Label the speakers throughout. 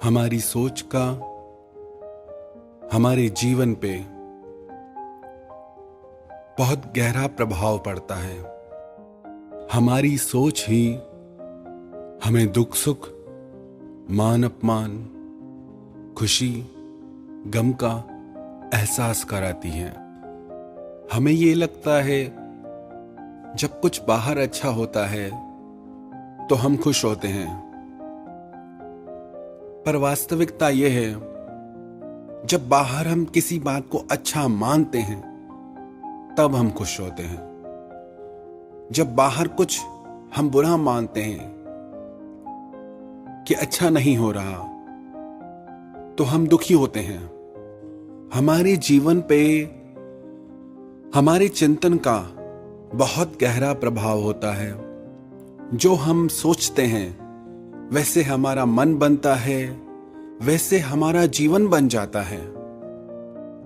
Speaker 1: हमारी सोच का हमारे जीवन पे बहुत गहरा प्रभाव पड़ता है। हमारी सोच ही हमें दुख सुख, मान अपमान, खुशी, गम का एहसास कराती है। हमें ये लगता है जब कुछ बाहर अच्छा होता है तो हम खुश होते हैं, पर वास्तविकता यह है जब बाहर हम किसी बात को अच्छा मानते हैं तब हम खुश होते हैं। जब बाहर कुछ हम बुरा मानते हैं कि अच्छा नहीं हो रहा तो हम दुखी होते हैं। हमारे जीवन पे हमारे चिंतन का बहुत गहरा प्रभाव होता है। जो हम सोचते हैं वैसे हमारा मन बनता है, वैसे हमारा जीवन बन जाता है।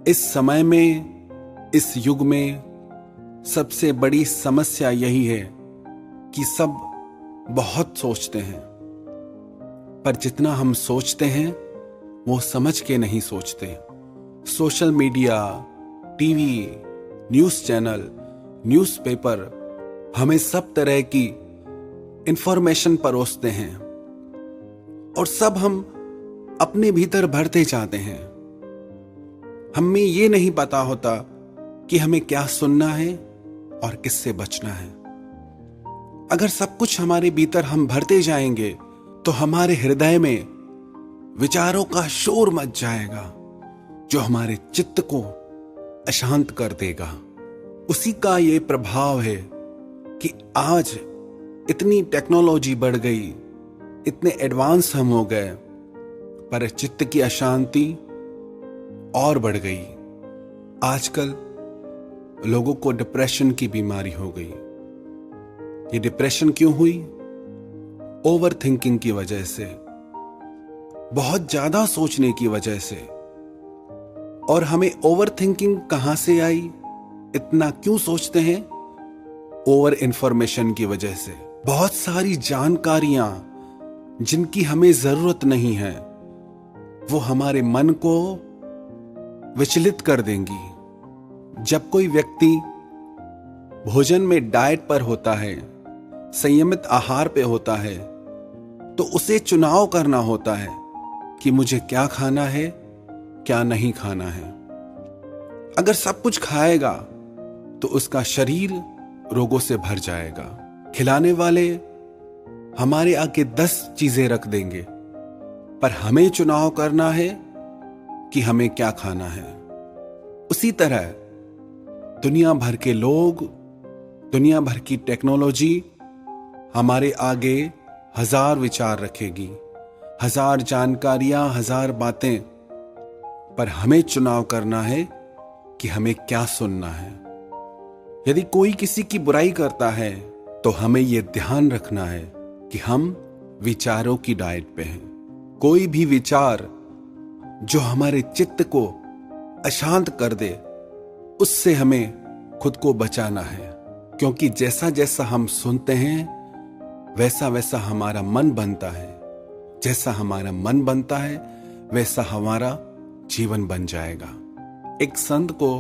Speaker 1: इस समय में, इस युग में सबसे बड़ी समस्या यही है कि सब बहुत सोचते हैं, पर जितना हम सोचते हैं वो समझ के नहीं सोचते। Social media, TV, news channel, newspaper हमें सब तरह की इंफॉर्मेशन परोसते हैं और सब हम अपने भीतर भरते जाते हैं। हमें ये नहीं पता होता कि हमें क्या सुनना है और किससे बचना है। अगर सब कुछ हमारे भीतर हम भरते जाएंगे तो हमारे हृदय में विचारों का शोर मच जाएगा जो हमारे चित्त को अशांत कर देगा। उसी का ये प्रभाव है कि आज इतनी टेक्नोलॉजी बढ़ गई, इतने एडवांस हम हो गए, पर चित्त की अशांति और बढ़ गई। आजकल लोगों को डिप्रेशन की बीमारी हो गई। ये डिप्रेशन क्यों हुई? ओवर थिंकिंग की वजह से, बहुत ज्यादा सोचने की वजह से। और हमें ओवर थिंकिंग कहां से आई? इतना क्यों सोचते हैं? ओवर इंफॉर्मेशन की वजह से। बहुत सारी जानकारियां जिनकी हमें जरूरत नहीं है वो हमारे मन को विचलित कर देंगी। जब कोई व्यक्ति भोजन में डाइट पर होता है, संयमित आहार पे होता है, तो उसे चुनाव करना होता है कि मुझे क्या खाना है, क्या नहीं खाना है। अगर सब कुछ खाएगा तो उसका शरीर रोगों से भर जाएगा। खिलाने वाले हमारे आगे 10 चीजें रख देंगे, पर हमें चुनाव करना है कि हमें क्या खाना है। उसी तरह दुनिया भर के लोग, दुनिया भर की टेक्नोलॉजी हमारे आगे 1000 विचार रखेगी, 1000 जानकारियां, 1000 बातें, पर हमें चुनाव करना है कि हमें क्या सुनना है। यदि कोई किसी की बुराई करता है तो हमें यह ध्यान रखना है कि हम विचारों की डाइट पे हैं। कोई भी विचार जो हमारे चित्त को अशांत कर दे, उससे हमें खुद को बचाना है, क्योंकि जैसा जैसा हम सुनते हैं वैसा वैसा हमारा मन बनता है। जैसा हमारा मन बनता है वैसा हमारा जीवन बन जाएगा। एक संत को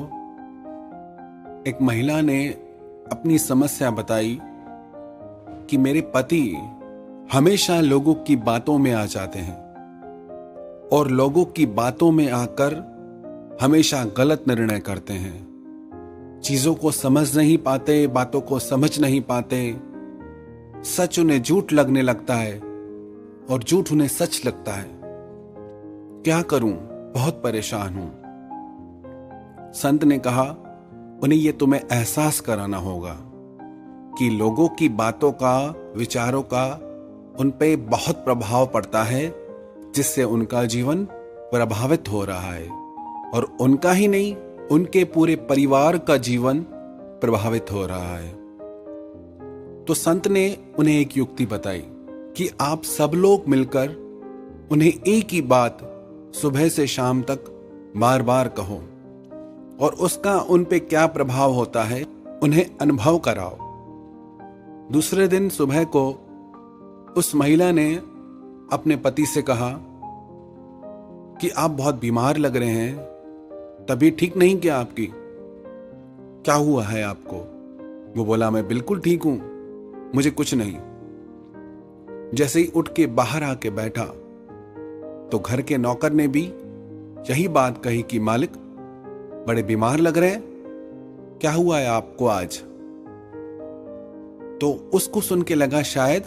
Speaker 1: एक महिला ने अपनी समस्या बताई कि मेरे पति हमेशा लोगों की बातों में आ जाते हैं और लोगों की बातों में आकर हमेशा गलत निर्णय करते हैं। चीजों को समझ नहीं पाते, बातों को समझ नहीं पाते। सच उन्हें झूठ लगने लगता है और झूठ उन्हें सच लगता है। क्या करूं? बहुत परेशान हूं। संत ने कहा, उन्हें यह तुम्हें एहसास कराना होगा कि लोगों की बातों का, विचारों का उन पे बहुत प्रभाव पड़ता है, जिससे उनका जीवन प्रभावित हो रहा है और उनका ही नहीं, उनके पूरे परिवार का जीवन प्रभावित हो रहा है। तो संत ने उन्हें एक युक्ति बताई कि आप सब लोग मिलकर उन्हें एक ही बात सुबह से शाम तक बार बार कहो और उसका उन पे क्या प्रभाव होता है उन्हें अनुभव कराओ। दूसरे दिन सुबह को उस महिला ने अपने पति से कहा कि आप बहुत बीमार लग रहे हैं, तबीयत ठीक नहीं क्या आपकी? क्या हुआ है आपको? वो बोला, मैं बिल्कुल ठीक हूं, मुझे कुछ नहीं। जैसे ही उठ के बाहर आके बैठा तो घर के नौकर ने भी यही बात कही कि मालिक बड़े बीमार लग रहे हैं, क्या हुआ है आपको आज? तो उसको सुन के लगा शायद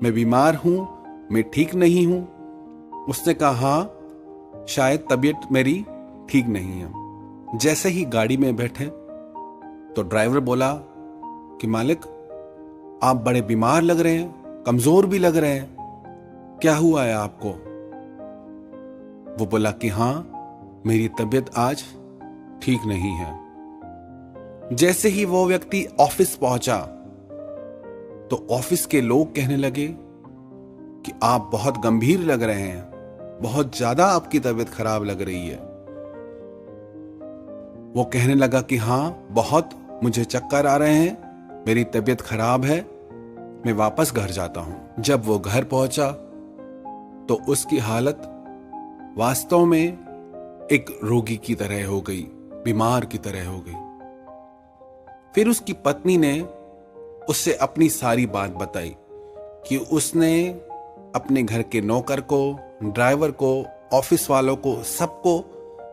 Speaker 1: मैं बीमार हूं, मैं ठीक नहीं हूं। उसने कहा हाँ, शायद तबीयत मेरी ठीक नहीं है। जैसे ही गाड़ी में बैठे तो ड्राइवर बोला कि मालिक आप बड़े बीमार लग रहे हैं, कमजोर भी लग रहे हैं, क्या हुआ है आपको? वो बोला कि हाँ, मेरी तबीयत आज ठीक नहीं है। जैसे ही वो व्यक्ति ऑफिस पहुंचा तो ऑफिस के लोग कहने लगे कि आप बहुत गंभीर लग रहे हैं, बहुत ज्यादा आपकी तबीयत खराब लग रही है। वो कहने लगा कि हाँ, बहुत मुझे चक्कर आ रहे हैं, मेरी तबीयत खराब है, मैं वापस घर जाता हूं। जब वो घर पहुंचा तो उसकी हालत वास्तव में एक रोगी की तरह हो गई, बीमार की तरह हो गई। फिर उसकी पत्नी ने उससे अपनी सारी बात बताई कि उसने अपने घर के नौकर को, ड्राइवर को, ऑफिस वालों को, सबको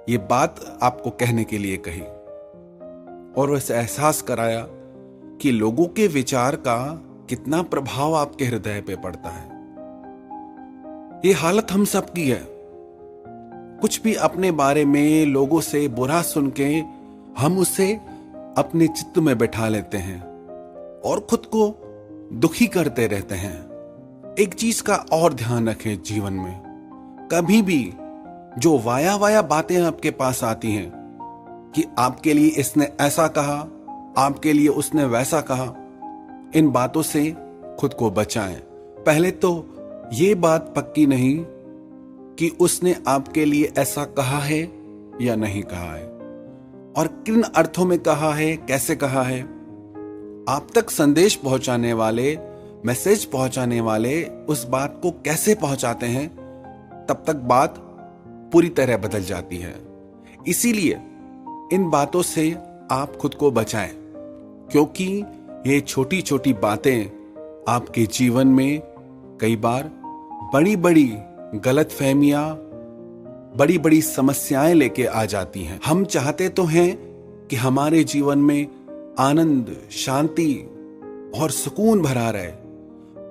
Speaker 1: ये बात आपको कहने के लिए कही और उसे एहसास कराया कि लोगों के विचार का कितना प्रभाव आपके हृदय पे पड़ता है। ये हालत हम सबकी है। कुछ भी अपने बारे में लोगों से बुरा सुन के हम उसे अपने चित्त में बैठा लेते हैं और खुद को दुखी करते रहते हैं। एक चीज का और ध्यान रखें जीवन में, कभी भी जो वाया वाया बातें आपके पास आती हैं कि आपके लिए इसने ऐसा कहा, आपके लिए उसने वैसा कहा, इन बातों से खुद को बचाएं। पहले तो ये बात पक्की नहीं कि उसने आपके लिए ऐसा कहा है या नहीं कहा है और किन अर्थों में कहा है, कैसे कहा है। आप तक संदेश पहुंचाने वाले, मैसेज पहुंचाने वाले उस बात को कैसे पहुंचाते हैं, तब तक बात पूरी तरह बदल जाती है। इसीलिए इन बातों से आप खुद को बचाएं, क्योंकि ये छोटी छोटी बातें आपके जीवन में कई बार बड़ी बड़ी गलतफहमियां, बड़ी बड़ी समस्याएं लेके आ जाती हैं। हम चाहते तो हैं कि हमारे जीवन में आनंद, शांति और सुकून भरा रहे,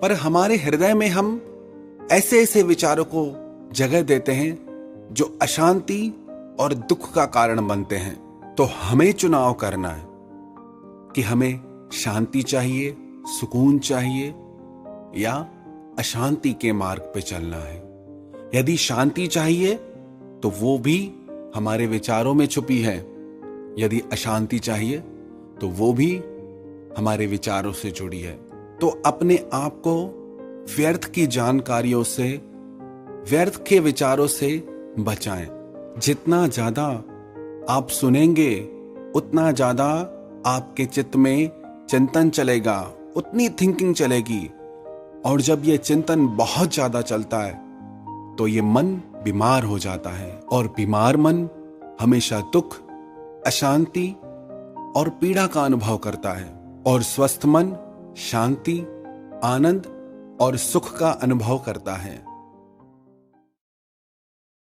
Speaker 1: पर हमारे हृदय में हम ऐसे ऐसे विचारों को जगह देते हैं जो अशांति और दुख का कारण बनते हैं। तो हमें चुनाव करना है कि हमें शांति चाहिए, सुकून चाहिए या अशांति के मार्ग पे चलना है। यदि शांति चाहिए तो वो भी हमारे विचारों में छुपी है, यदि अशांति चाहिए तो वो भी हमारे विचारों से जुड़ी है। तो अपने आप को व्यर्थ की जानकारियों से, व्यर्थ के विचारों से बचाएं। जितना ज्यादा आप सुनेंगे उतना ज्यादा आपके चित्त में चिंतन चलेगा, उतनी थिंकिंग चलेगी, और जब ये चिंतन बहुत ज्यादा चलता है तो ये मन बीमार हो जाता है, और बीमार मन हमेशा दुख, अशांति और पीड़ा का अनुभव करता है, और स्वस्थ मन शांति, आनंद और सुख का अनुभव करता है।